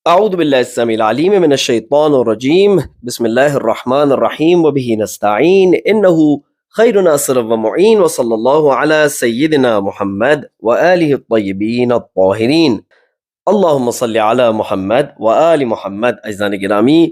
اعوذ باللہ السمیع العلیم من الشیطان الرجیم بسم اللہ الرحمن الرحیم وبہ نستعین انہ خیر ناصر ومعین وصلی اللہ علی سیدنا محمد وآلہ الطیبین الطاہرین اللہم صلی علی محمد وآل محمد۔ عزیزان گرامی،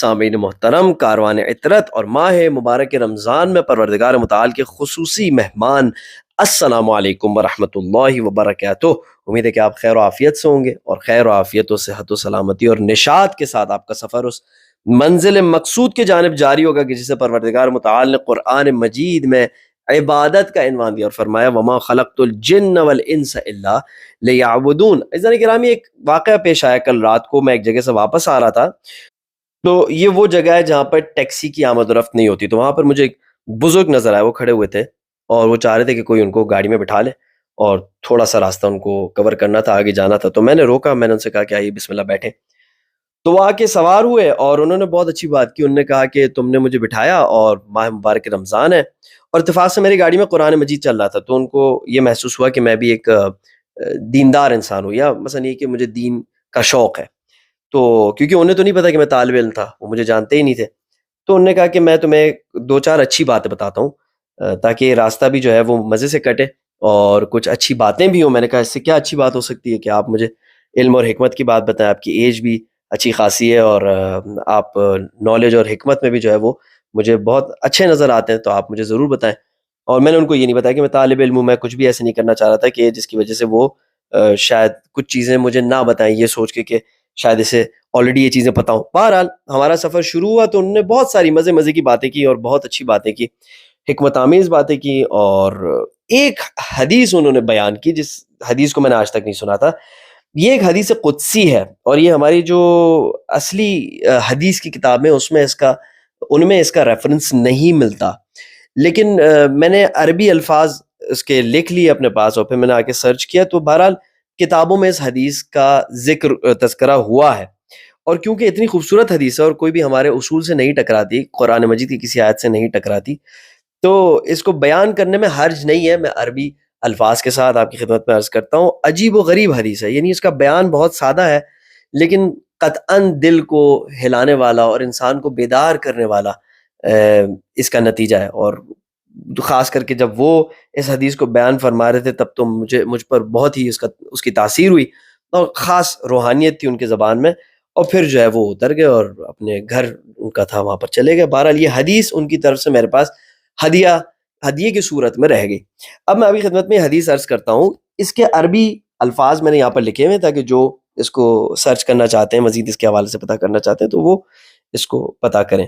سامعین محترم، کاروان عطرت اور ماہ مبارک رمضان میں پروردگار متعال کے خصوصی مہمان، السلام علیکم ورحمۃ اللہ وبرکاتہ۔ امید ہے کہ آپ خیر و عافیت سے ہوں گے، اور خیر و عافیت و صحت و سلامتی اور نشاط کے ساتھ آپ کا سفر اس منزل مقصود کی جانب جاری ہوگا کہ جسے پروردگار متعال نے قرآن مجید میں عبادت کا عنوان دیا اور فرمایا وما خلقت الجن والانس الا لیعبدون۔ عزیزان گرامی، ایک واقعہ پیش آیا کل رات کو، میں ایک جگہ سے واپس آ رہا تھا، تو یہ وہ جگہ ہے جہاں پر ٹیکسی کی آمد و رفت نہیں ہوتی، تو وہاں پر مجھے ایک بزرگ نظر آئے، وہ کھڑے ہوئے تھے اور وہ چاہ رہے تھے کہ کوئی ان کو گاڑی میں بٹھا لے، اور تھوڑا سا راستہ ان کو کور کرنا تھا، آگے جانا تھا۔ تو میں نے روکا، میں نے ان سے کہا کہ آئیے بسم اللہ بیٹھیں۔ تو وہ آ کے سوار ہوئے اور انہوں نے بہت اچھی بات کی، انہوں نے کہا کہ تم نے مجھے بٹھایا اور ماہ مبارک رمضان ہے، اور اتفاق سے میری گاڑی میں قرآن مجید چل رہا تھا، تو ان کو یہ محسوس ہوا کہ میں بھی ایک دیندار انسان ہوں، یا مثلا یہ کہ مجھے دین کا شوق ہے۔ تو کیونکہ انہیں تو نہیں پتا کہ میں طالب علم تھا، وہ مجھے جانتے ہی نہیں تھے، تو انہوں نے کہا کہ میں تمہیں دو چار اچھی باتیں بتاتا ہوں تاکہ یہ راستہ بھی جو ہے وہ مزے سے کٹے اور کچھ اچھی باتیں بھی ہوں۔ میں نے کہا اس سے کیا اچھی بات ہو سکتی ہے کہ آپ مجھے علم اور حکمت کی بات بتائیں، آپ کی ایج بھی اچھی خاصی ہے اور آپ نالج اور حکمت میں بھی جو ہے وہ مجھے بہت اچھے نظر آتے ہیں، تو آپ مجھے ضرور بتائیں۔ اور میں نے ان کو یہ نہیں بتایا کہ میں طالب علم ہوں، میں کچھ بھی ایسے نہیں کرنا چاہ رہا تھا کہ جس کی وجہ سے وہ شاید کچھ چیزیں مجھے نہ بتائیں، یہ سوچ کے کہ شاید اسے آلریڈی یہ چیزیں پتہ ہوں۔ بہرحال ہمارا سفر شروع ہوا تو انہوں نے بہت ساری مزے کی باتیں کی اور بہت اچھی باتیں کی، حکمت آمیز باتیں کی، اور ایک حدیث انہوں نے بیان کی جس حدیث کو میں نے آج تک نہیں سنا تھا۔ یہ ایک حدیث قدسی ہے، اور یہ ہماری جو اصلی حدیث کی کتاب ہے ان میں اس کا ریفرنس نہیں ملتا، لیکن میں نے عربی الفاظ اس کے لکھ لیے اپنے پاس، اور پھر میں نے آ کے سرچ کیا تو بہرحال کتابوں میں اس حدیث کا تذکرہ ہوا ہے۔ اور کیونکہ اتنی خوبصورت حدیث ہے اور کوئی بھی ہمارے اصول سے نہیں ٹکراتی، قرآن مجید کی کسی آیت سے نہیں ٹکراتی، تو اس کو بیان کرنے میں حرج نہیں ہے۔ میں عربی الفاظ کے ساتھ آپ کی خدمت میں عرض کرتا ہوں، عجیب و غریب حدیث ہے، یعنی اس کا بیان بہت سادہ ہے لیکن قطعاً دل کو ہلانے والا اور انسان کو بیدار کرنے والا اس کا نتیجہ ہے۔ اور خاص کر کے جب وہ اس حدیث کو بیان فرما رہے تھے تب تو مجھ پر بہت ہی اس کی تاثیر ہوئی، اور خاص روحانیت تھی ان کی زبان میں، اور پھر جو ہے وہ اتر گئے اور اپنے گھر ان کا تھا وہاں پر چلے گئے۔ بہرحال یہ حدیث ان کی طرف سے میرے پاس ہدیے کی صورت میں رہ گئی۔ اب میں ابھی خدمت میں حدیث عرض کرتا ہوں، اس کے عربی الفاظ میں نے یہاں پر لکھے ہوئے تاکہ جو اس کو سرچ کرنا چاہتے ہیں، مزید اس کے حوالے سے پتہ کرنا چاہتے ہیں تو وہ اس کو پتہ کریں۔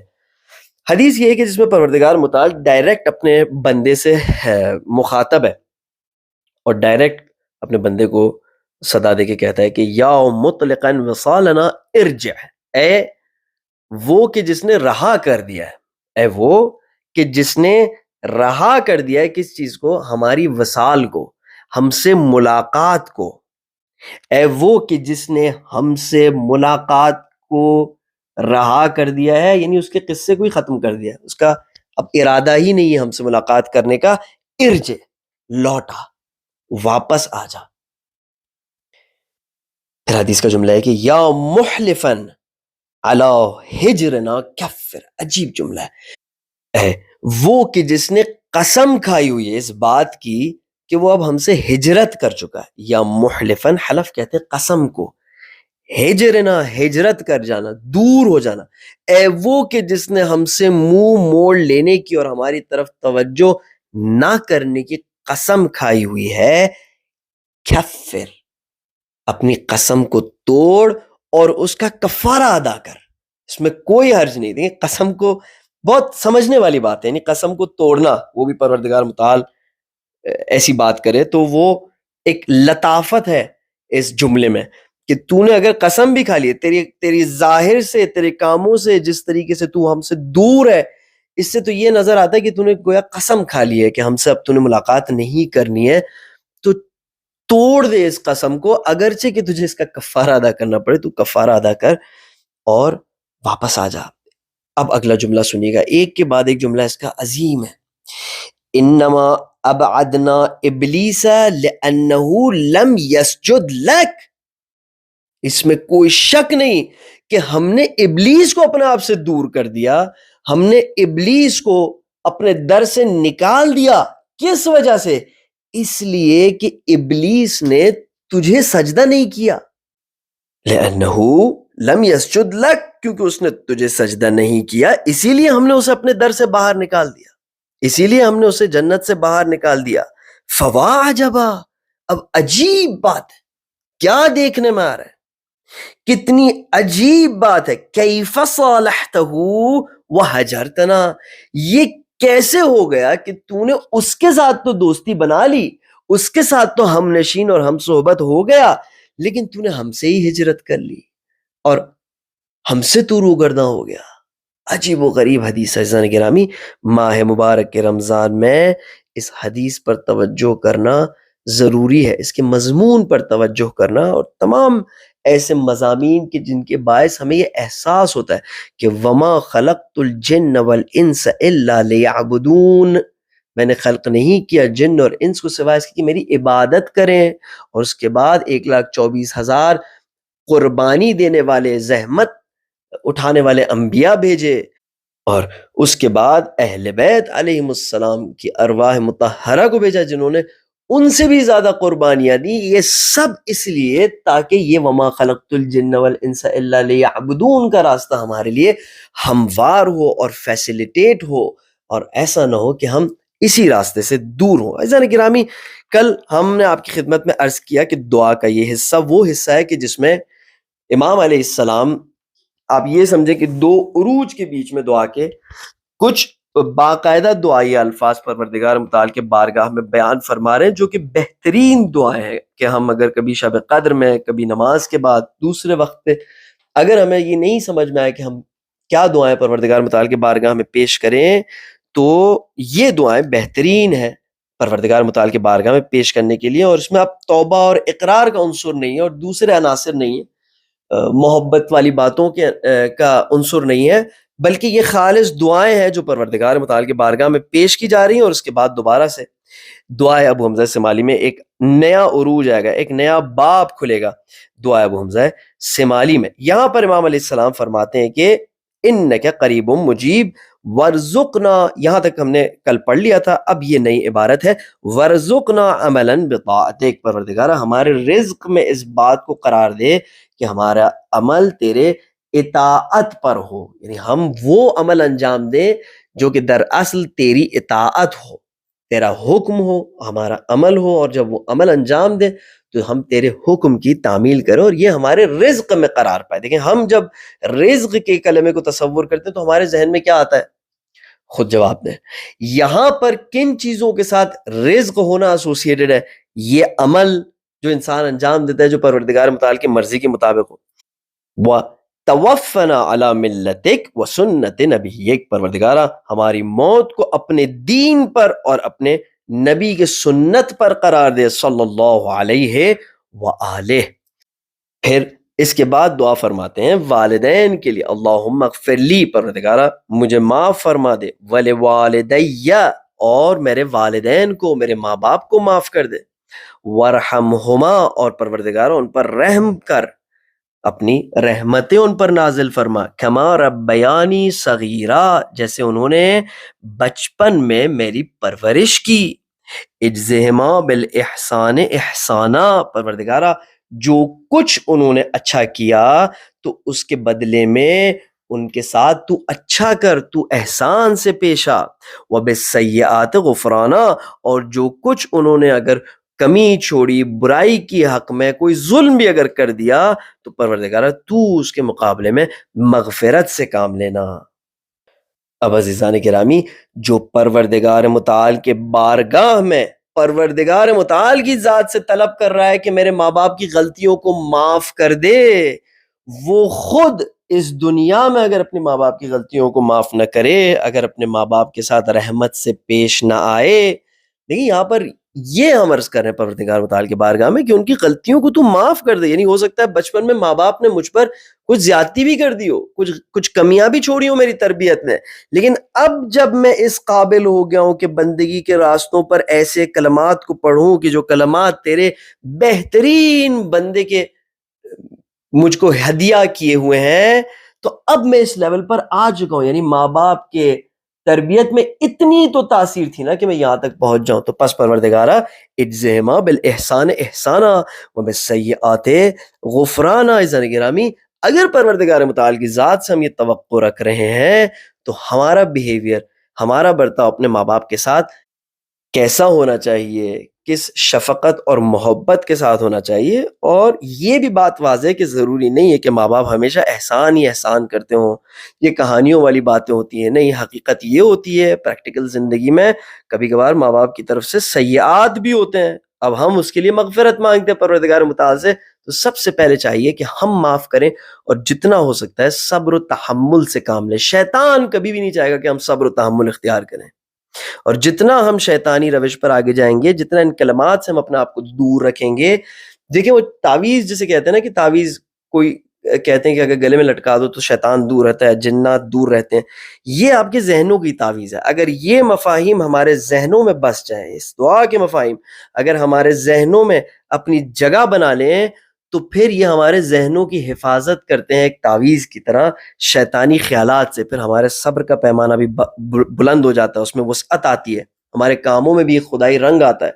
حدیث یہ ہے کہ جس میں پروردگار متعال ڈائریکٹ اپنے بندے سے مخاطب ہے، اور ڈائریکٹ اپنے بندے کو صدا دے کے کہتا ہے کہ یا مطلقا وصالنا ارجع، اے وہ کہ جس نے رہا کر دیا ہے، اے وہ کہ جس نے رہا کر دیا ہے کس چیز کو؟ ہماری وصال کو، ہم سے ملاقات کو، اے وہ کہ جس نے ہم سے ملاقات کو رہا کر دیا ہے، یعنی اس کے قصے کو ہی ختم کر دیا، اس کا اب ارادہ ہی نہیں ہے ہم سے ملاقات کرنے کا، ارجع، لوٹا، واپس آ جا۔ پھر حدیث کا جملہ ہے کہ یا محلفن علی ہجرنا کفر، عجیب جملہ ہے، وہ کہ جس نے قسم کھائی ہوئی ہے اس بات کی کہ وہ اب ہم سے ہجرت کر چکا ہے۔ یا محلفن، حلف کہتے ہیں قسم کو، ہجرنا ہجرت کر جانا، دور ہو جانا، اے وہ کہ جس نے ہم سے منہ موڑ لینے کی اور ہماری طرف توجہ نہ کرنے کی قسم کھائی ہوئی ہے، کفر، اپنی قسم کو توڑ اور اس کا کفارہ ادا کر۔ اس میں کوئی حرج نہیں، دیکھیں قسم کو بہت سمجھنے والی بات ہے، یعنی قسم کو توڑنا، وہ بھی پروردگار متعال ایسی بات کرے تو وہ ایک لطافت ہے اس جملے میں کہ تو نے اگر قسم بھی کھا لی ہے، تیری ظاہر سے، تیرے کاموں سے، جس طریقے سے تو ہم سے دور ہے، اس سے تو یہ نظر آتا ہے کہ تو نے گویا قسم کھا لی ہے کہ ہم سے اب تو نے ملاقات نہیں کرنی ہے، تو توڑ دے اس قسم کو، اگرچہ کہ تجھے اس کا کفارہ ادا کرنا پڑے تو کفارہ ادا کر اور واپس آ جا۔ اب اگلا جملہ سنیے گا، ایک کے بعد ایک جملہ اس کا عظیم ہے۔ انما ابعدنا ابلیس لانہ لم یسجد لک، اس میں کوئی شک نہیں کہ ہم نے ابلیس کو اپنے آپ سے دور کر دیا، ہم نے ابلیس کو اپنے در سے نکال دیا۔ کس وجہ سے؟ اس لیے کہ ابلیس نے تجھے سجدہ نہیں کیا، لأنه لم يسجد لك، کیونکہ اس نے تجھے سجدہ نہیں کیا، اسی لیے ہم نے اسے اپنے در سے باہر نکال دیا، اسی لیے ہم نے اسے جنت سے باہر نکال دیا۔ فواہ عجبا، اب عجیب بات ہے، کیا دیکھنے میں آ رہا ہے، کتنی عجیب بات ہے، کیف صالحتہ وہجرتنا، یہ کیسے ہو گیا کہ تو نے اس کے ساتھ تو دوستی بنا لی، اس کے ساتھ تو ہم نشین اور ہم صحبت ہو گیا، لیکن تو نے ہم سے ہی ہجرت کر لی اور ہم سے تو روگرداں ہو گیا۔ عجیب و غریب حدیث ہے عزیزان گرامی۔ ماہ مبارک کے رمضان میں اس حدیث پر توجہ کرنا ضروری ہے، اس کے مضمون پر توجہ کرنا، اور تمام ایسے مضامین کے جن کے باعث ہمیں یہ احساس ہوتا ہے کہ وما خلقت الجن والانس الا لیعبدون، میں نے خلق نہیں کیا جن اور انس کو سوائے اس کے کہ میری عبادت کریں، اور اس کے بعد 1,24,000 قربانی دینے والے، زحمت اٹھانے والے انبیاء بھیجے، اور اس کے بعد اہل بیت علیہم السلام کی ارواح مطہرہ کو بھیجا جنہوں نے ان سے بھی زیادہ قربانیاں دی۔ یہ سب اس لیے تاکہ یہ وما خلقت الجن والانس الا لیعبدون کا راستہ ہمارے لیے ہموار ہو اور فیسیلیٹیٹ ہو، اور ایسا نہ ہو کہ ہم اسی راستے سے دور ہوں۔ عزیزان گرامی، کل ہم نے آپ کی خدمت میں عرض کیا کہ دعا کا یہ حصہ وہ حصہ ہے کہ جس میں امام علیہ السلام، آپ یہ سمجھیں کہ 2 عروج کے بیچ میں دعا کے کچھ باقاعدہ دعائی الفاظ پروردگار متعال کے بارگاہ میں بیان فرما رہے ہیں، جو کہ بہترین دعائیں ہیں کہ ہم اگر کبھی شب قدر میں، کبھی نماز کے بعد، دوسرے وقت پہ اگر ہمیں یہ نہیں سمجھ میں آئے کہ ہم کیا دعائیں پروردگار متعال کے بارگاہ میں پیش کریں، تو یہ دعائیں بہترین ہیں پروردگار متعال کے بارگاہ میں پیش کرنے کے لیے، اور اس میں آپ توبہ اور اقرار کا عنصر نہیں ہے اور دوسرے عناصر نہیں ہیں، محبت والی باتوں کے کا عنصر نہیں ہے، بلکہ یہ خالص دعائیں ہیں جو پروردگار متعال کے بارگاہ میں پیش کی جا رہی ہیں، اور اس کے بعد دوبارہ سے دعائے ابو حمزہ سمالی میں ایک نیا عروج آئے گا، ایک نیا باب کھلے گا دعائے ابو حمزہ سمالی میں۔ یہاں پر امام علیہ السلام فرماتے ہیں کہ انک قریب مجیب ورزقنا، یہاں تک ہم نے کل پڑھ لیا تھا، اب یہ نئی عبارت ہے، ورزقنا عملا بطاعتک، پروردگار ہمارے رزق میں اس بات کو قرار دے کہ ہمارا عمل تیرے اطاعت پر ہو، یعنی ہم وہ عمل انجام دیں جو کہ در اصل تیری اطاعت ہو، تیرا حکم ہو، ہمارا عمل ہو، اور جب وہ عمل انجام دے تو ہم تیرے حکم کی تعمیل کریں اور یہ ہمارے رزق میں قرار پائے۔ دیکھیں، ہم جب رزق کے کلمے کو تصور کرتے ہیں تو ہمارے ذہن میں کیا آتا ہے؟ خود جواب دیں۔ یہاں پر کن چیزوں کے ساتھ رزق ہونا ایسوسیٹڈ ہے؟ یہ عمل جو انسان انجام دیتا ہے جو پروردگار متعال کی مرضی کے مطابق ہو، وَتَوَفَّنَا عَلَى مِلَّتِكَ وَسُنَّتِ نَبِيِّكَ، پروردگارہ ہماری موت کو اپنے دین پر اور اپنے نبی کے سنت پر قرار دے، صلی اللہ علیہ وآلہ۔ پھر اس کے بعد دعا فرماتے ہیں والدین کے لیے، اللہم اغفر لی، پروردگارہ مجھے معاف فرما دے، وَلِوَالِدَيَّ، اور میرے والدین کو، میرے ماں باپ کو معاف کر دے، وَارْحَمْہُمَا، اور پروردگارہ ان پر رحم کر، اپنی رحمتیں ان پر نازل فرما، کما ربیانی صغیرہ، جیسے انہوں نے بچپن میں میری پرورش کی، اجزہما بالاحسان احسانا، پروردگارہ جو کچھ انہوں نے اچھا کیا تو اس کے بدلے میں ان کے ساتھ تو اچھا کر، تو احسان سے پیش آ، وبالسیئات غفرانا، اور جو کچھ انہوں نے اگر کمی چھوڑی، برائی کی حق میں کوئی ظلم بھی اگر کر دیا تو پروردگارہ تو اس کے مقابلے میں مغفرت سے کام لینا۔ اب عزیزان گرامی، جو پروردگار متعال کے بارگاہ میں پروردگار متعال کی ذات سے طلب کر رہا ہے کہ میرے ماں باپ کی غلطیوں کو معاف کر دے، وہ خود اس دنیا میں اگر اپنے ماں باپ کی غلطیوں کو معاف نہ کرے، اگر اپنے ماں باپ کے ساتھ رحمت سے پیش نہ آئے، لیکن یہاں پر یہ ہم عرض کر رہے ہیں پروردگار متعال کے بارگاہ میں کہ ان کی غلطیوں کو تو معاف کر دے، یعنی ہو سکتا ہے بچپن میں ماں باپ نے مجھ پر کچھ زیادتی بھی کر دی ہو، کچھ کمیاں بھی چھوڑی ہو میری تربیت میں، لیکن اب جب میں اس قابل ہو گیا ہوں کہ بندگی کے راستوں پر ایسے کلمات کو پڑھوں کہ جو کلمات تیرے بہترین بندے کے مجھ کو ہدیہ کیے ہوئے ہیں، تو اب میں اس لیول پر آ چکا ہوں. یعنی ماں باپ کے تربیت میں اتنی تو تاثیر تھی نا کہ میں یہاں تک پہنچ جاؤں. تو پس پروردگارا اجزہما بالاحسان احسانا وبالسیئات غفرانا. عزیزان گرامی، اگر پروردگار متعال کی ذات سے ہم یہ توقع رکھ رہے ہیں تو ہمارا بیہیویئر، ہمارا برتاؤ اپنے ماں باپ کے ساتھ کیسا ہونا چاہیے، کس شفقت اور محبت کے ساتھ ہونا چاہیے. اور یہ بھی بات واضح ہے کہ ضروری نہیں ہے کہ ماں باپ ہمیشہ احسان ہی احسان کرتے ہوں، یہ کہانیوں والی باتیں ہوتی ہیں. نہیں، حقیقت یہ ہوتی ہے پریکٹیکل زندگی میں کبھی کبھار ماں باپ کی طرف سے سیئات بھی ہوتے ہیں. اب ہم اس کے لیے مغفرت مانگتے ہیں پروردگار متعال سے، تو سب سے پہلے چاہیے کہ ہم معاف کریں اور جتنا ہو سکتا ہے صبر و تحمل سے کام لیں. شیطان کبھی بھی نہیں چاہے گا کہ ہم صبر و تحمل اختیار کریں، اور جتنا ہم شیطانی روش پر آگے جائیں گے، جتنا ان کلمات سے ہم اپنے آپ کو دور رکھیں گے. دیکھیں وہ تعویذ جسے کہتے ہیں نا، کہ تعویذ کوئی کہتے ہیں کہ اگر گلے میں لٹکا دو تو شیطان دور رہتا ہے، جنات دور رہتے ہیں. یہ آپ کے ذہنوں کی تعویذ ہے. اگر یہ مفاہیم ہمارے ذہنوں میں بس جائیں، اس دعا کے مفاہیم اگر ہمارے ذہنوں میں اپنی جگہ بنا لیں، تو پھر یہ ہمارے ذہنوں کی حفاظت کرتے ہیں ایک تعویذ کی طرح شیطانی خیالات سے. پھر ہمارے صبر کا پیمانہ بھی بلند ہو جاتا ہے، اس میں وسعت آتی ہے، ہمارے کاموں میں بھی خدائی رنگ آتا ہے،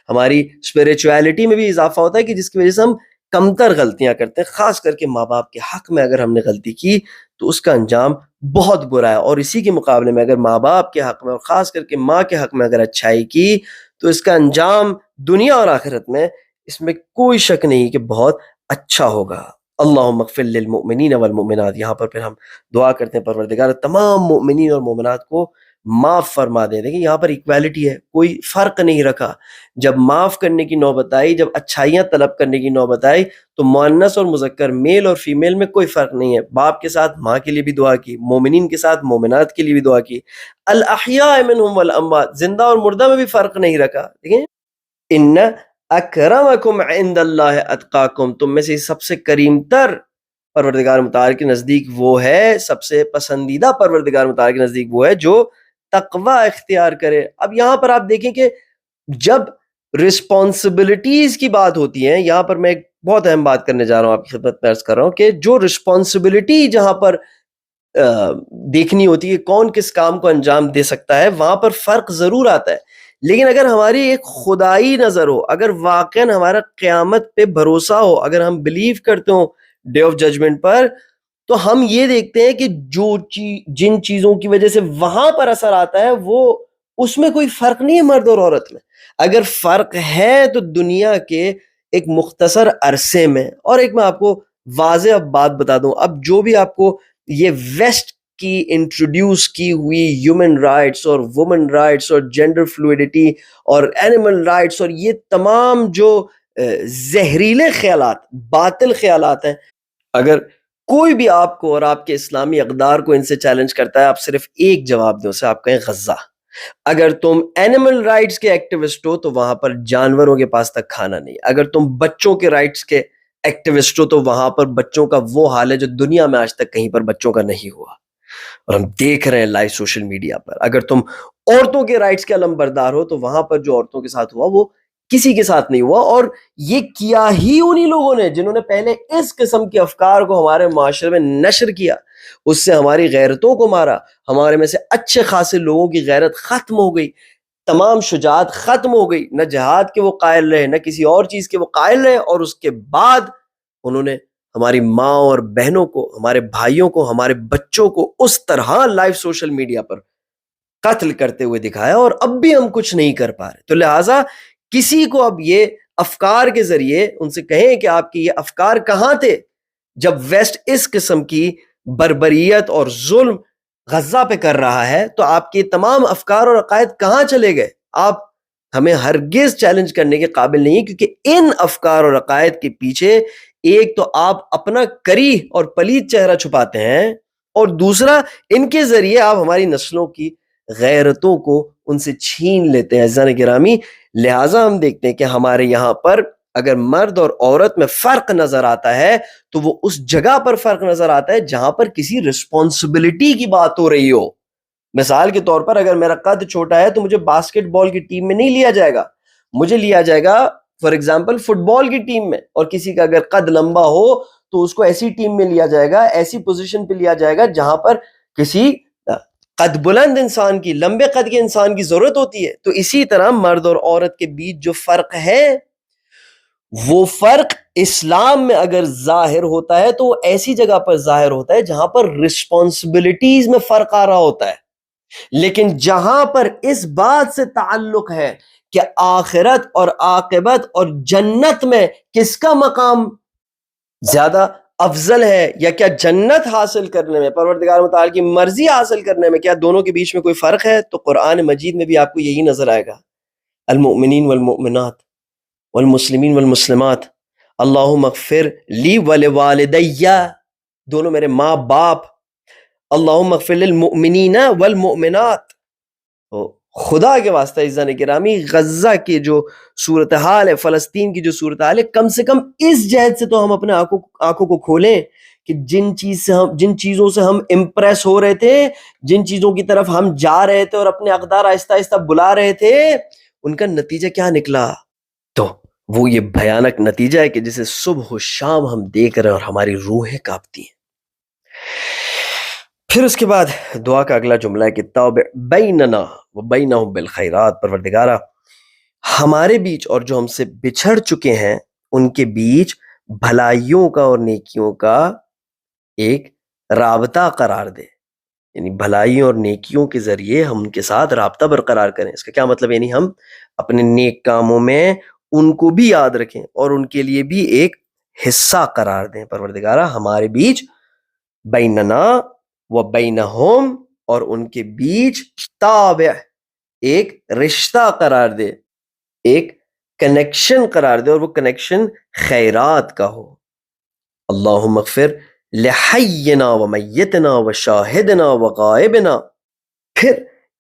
ہماری اسپریچویلٹی میں بھی اضافہ ہوتا ہے، کہ جس کی وجہ سے ہم کمتر غلطیاں کرتے ہیں. خاص کر کے ماں باپ کے حق میں اگر ہم نے غلطی کی تو اس کا انجام بہت برا ہے. اور اسی کے مقابلے میں اگر ماں باپ کے حق میں اور خاص کر کے ماں کے حق میں اگر اچھائی کی تو اس کا انجام دنیا اور آخرت میں، اس میں کوئی شک نہیں کہ بہت اچھا ہوگا. اللہم اغفر للمؤمنین والمؤمنات. یہاں پر پھر ہم دعا کرتے ہیں پروردگار تمام مؤمنین اور مومنات کو معاف فرما دے. دیکھیں یہاں پر ایکویلٹی ہے، کوئی فرق نہیں رکھا. جب معاف کرنے کی نوبت آئی، جب اچھائیاں طلب کرنے کی نوبت آئی، تو مؤنث اور مذکر، میل اور فیمیل میں کوئی فرق نہیں ہے. باپ کے ساتھ ماں کے لیے بھی دعا کی، مومنین کے ساتھ مومنات کے لیے بھی دعا کی. الاحیاء منہم والاموات، زندہ اور مردہ میں بھی فرق نہیں رکھا. دیکھیں ان اکرمکم عند اللہ اتقاکم، تم میں سے سب سے کریم تر پروردگار متعال کے نزدیک وہ ہے، سب سے پسندیدہ پروردگار متعال کے نزدیک وہ ہے جو تقوی اختیار کرے. اب یہاں پر آپ دیکھیں کہ جب رسپانسبلٹیز کی بات ہوتی ہے، یہاں پر میں ایک بہت اہم بات کرنے جا رہا ہوں، آپ کی خدمت میں عرض کر رہا ہوں کہ جو رسپانسبلٹی جہاں پر دیکھنی ہوتی ہے کون کس کام کو انجام دے سکتا ہے، وہاں پر فرق ضرور آتا ہے. لیکن اگر ہماری ایک خدائی نظر ہو، اگر واقعاً ہمارا قیامت پہ بھروسہ ہو، اگر ہم بلیو کرتے ہوں ڈے آف ججمنٹ پر، تو ہم یہ دیکھتے ہیں کہ جو جن چیزوں کی وجہ سے وہاں پر اثر آتا ہے، وہ اس میں کوئی فرق نہیں ہے مرد اور عورت میں. اگر فرق ہے تو دنیا کے ایک مختصر عرصے میں. اور ایک میں آپ کو واضح اب بات بتا دوں، اب جو بھی آپ کو یہ ویسٹ کی انٹروڈیوس کی ہوئی ہیومن رائٹس اور وومن رائٹس اور جینڈر فلوئڈٹی اور اینیمل رائٹس اور یہ تمام جو زہریلے خیالات، باطل خیالات ہیں، اگر کوئی بھی آپ کو اور آپ کے اسلامی اقدار کو ان سے چیلنج کرتا ہے، آپ صرف ایک جواب دیں اسے، آپ کہیں غزہ. اگر تم اینیمل رائٹس کے ایکٹیوسٹ ہو تو وہاں پر جانوروں کے پاس تک کھانا نہیں. اگر تم بچوں کے رائٹس کے ایکٹیوسٹ ہو تو وہاں پر بچوں کا وہ حال ہے جو دنیا میں آج تک کہیں پر بچوں کا نہیں ہوا، اور ہم دیکھ رہے ہیں لائیو سوشل میڈیا پر. اگر تم عورتوں کے رائٹس کے علم بردار ہو تو وہاں پر جو عورتوں کے ساتھ ہوا وہ کسی کے ساتھ نہیں ہوا. اور یہ کیا ہی انہی لوگوں نے جنہوں نے پہلے اس قسم کے افکار کو ہمارے معاشرے میں نشر کیا، اس سے ہماری غیرتوں کو مارا، ہمارے میں سے اچھے خاصے لوگوں کی غیرت ختم ہو گئی، تمام شجاعت ختم ہو گئی. نہ جہاد کے وہ قائل رہے، نہ کسی اور چیز کے وہ قائل رہے. اور اس کے بعد انہوں نے ہماری ماں اور بہنوں کو، ہمارے بھائیوں کو، ہمارے بچوں کو اس طرح لائیو سوشل میڈیا پر قتل کرتے ہوئے دکھایا، اور اب بھی ہم کچھ نہیں کر پا رہے. تو لہٰذا کسی کو اب یہ افکار کے ذریعے ان سے کہیں کہ آپ کے یہ افکار کہاں تھے جب ویسٹ اس قسم کی بربریت اور ظلم غزہ پہ کر رہا ہے، تو آپ کے تمام افکار اور عقائد کہاں چلے گئے؟ آپ ہمیں ہرگز چیلنج کرنے کے قابل نہیں ہیں، کیونکہ ان افکار اور عقائد کے پیچھے ایک تو آپ اپنا کریہ اور پلید چہرہ چھپاتے ہیں، اور دوسرا ان کے ذریعے آپ ہماری نسلوں کی غیرتوں کو ان سے چھین لیتے ہیں. عزیزان گرامی، لہٰذا ہم دیکھتے ہیں کہ ہمارے یہاں پر اگر مرد اور عورت میں فرق نظر آتا ہے تو وہ اس جگہ پر فرق نظر آتا ہے جہاں پر کسی رسپانسبلٹی کی بات ہو رہی ہو. مثال کے طور پر اگر میرا قد چھوٹا ہے تو مجھے باسکٹ بال کی ٹیم میں نہیں لیا جائے گا، مجھے لیا جائے گا فار ایگزامپل فٹ بال کی ٹیم میں. اور کسی کا اگر قد لمبا ہو تو اس کو ایسی ٹیم میں لیا جائے گا, ایسی پوزیشن پہ لیا جائے گا جہاں پر کسی قد بلند انسان کی, لمبے قد کے انسان کی ضرورت ہوتی ہے. تو اسی طرح مرد اور عورت کے بیچ جو فرق ہے, وہ فرق اسلام میں اگر ظاہر ہوتا ہے تو وہ ایسی جگہ پر ظاہر ہوتا ہے جہاں پر رسپانسبلٹیز میں فرق آ رہا ہوتا ہے. لیکن جہاں پر اس بات سے تعلق ہے کہ آخرت اور عاقبت اور جنت میں کس کا مقام زیادہ افضل ہے, یا کیا جنت حاصل کرنے میں, پروردگار متعال کی مرضی حاصل کرنے میں, کیا دونوں کے بیچ میں کوئی فرق ہے؟ تو قرآن مجید میں بھی آپ کو یہی نظر آئے گا. المؤمنین والمؤمنات والمسلمین والمسلمات اللہم اغفر لی ولوالدی, دونوں میرے ماں باپ, اللہم اغفر للمؤمنین والمؤمنات. خدا کے واسطہ عزیزان گرامی, غزہ کی جو صورتحال ہے, فلسطین کی جو صورتحال ہے, کم سے کم اس جہد سے تو ہم اپنے آنکھوں کو کھولیں کہ جن چیزوں سے ہم امپریس ہو رہے تھے, جن چیزوں کی طرف ہم جا رہے تھے اور اپنے اقدار آہستہ آہستہ بلا رہے تھے, ان کا نتیجہ کیا نکلا؟ تو وہ یہ بھیانک نتیجہ ہے کہ جسے صبح و شام ہم دیکھ رہے ہیں اور ہماری روحیں کانپتی ہیں. پھر اس کے بعد دعا کا اگلا جملہ ہے کہ تابع بیننا و بینہم بالخیرات, پروردگارہ ہمارے بیچ اور جو ہم سے بچھڑ چکے ہیں ان کے بیچ بھلائیوں کا اور نیکیوں کا ایک رابطہ قرار دے. یعنی بھلائیوں اور نیکیوں کے ذریعے ہم ان کے ساتھ رابطہ برقرار کریں. اس کا کیا مطلب؟ یعنی ہم اپنے نیک کاموں میں ان کو بھی یاد رکھیں اور ان کے لیے بھی ایک حصہ قرار دیں. پروردگارہ ہمارے بیچ بیننا و بینہم, اور ان کے بیچ تابع ایک رشتہ قرار دے, ایک کنیکشن قرار دے, اور وہ کنیکشن خیرات کا ہو. اللہم اغفر لحینا و میتنا و شاہدنا و غائبنا. پھر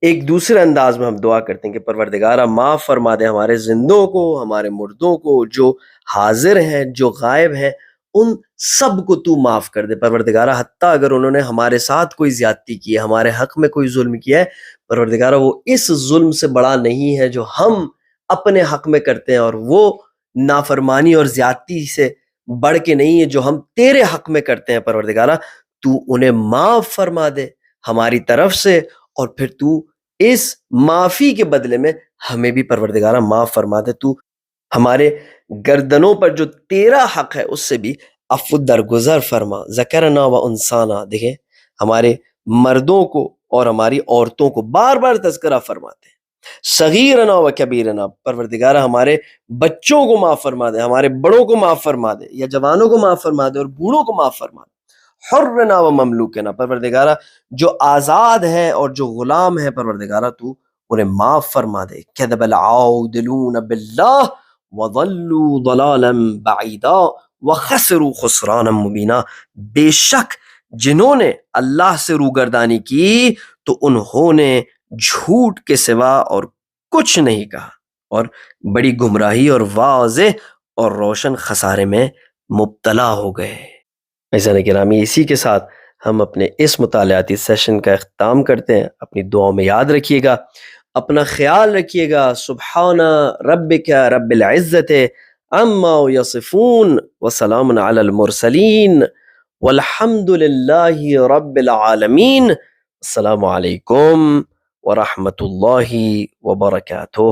ایک دوسرے انداز میں ہم دعا کرتے ہیں کہ پروردگارہ معاف فرما دے ہمارے زندوں کو, ہمارے مردوں کو, جو حاضر ہیں جو غائب ہیں, ان سب کو تو معاف کر دے. پروردگارہ حتیٰ اگر انہوں نے ہمارے ساتھ کوئی زیادتی کی ہے, ہمارے حق میں کوئی ظلم کیا ہے, پروردگارہ وہ اس ظلم سے بڑا نہیں ہے جو ہم اپنے حق میں کرتے ہیں, اور وہ نافرمانی اور زیادتی سے بڑھ کے نہیں ہے جو ہم تیرے حق میں کرتے ہیں. پروردگارہ تو انہیں معاف فرما دے ہماری طرف سے, اور پھر تو اس معافی کے بدلے میں ہمیں بھی پروردگارہ معاف فرما دے. تو ہمارے گردنوں پر جو تیرا حق ہے اس سے بھی عفو درگزر فرما. ذکرنا و انسانا, دیکھیں ہمارے مردوں کو اور ہماری عورتوں کو بار بار تذکرہ فرماتے ہیں. صغیرنا و کبیرنا, پروردگارہ ہمارے بچوں کو معاف فرما دے, ہمارے بڑوں کو معاف فرما دے, یا جوانوں کو معاف فرما دے اور بوڑھوں کو معاف فرما دے. حرنا و مملوکنا, پروردگارہ جو آزاد ہیں اور جو غلام ہیں, پروردگارہ تو انہیں معاف فرما دے. کذب العادلون باللہ وضلوا ضلالا بعیدا وخسروا خسرانا مبینا, بے شک جنہوں نے اللہ سے روگردانی کی تو انہوں نے جھوٹ کے سوا اور کچھ نہیں کہا, اور بڑی گمراہی اور واضح اور روشن خسارے میں مبتلا ہو گئے. عزیزان گرامی, اسی کے ساتھ ہم اپنے اس مطالعاتی سیشن کا اختتام کرتے ہیں. اپنی دعاؤں میں یاد رکھیے گا, اپنا خیال رکھیے گا. سبحان ربک رب العزت عما یصفون وسلام علی المرسلین والحمد للہ رب العالمین. السلام علیکم ورحمۃ اللہ وبرکاتہ.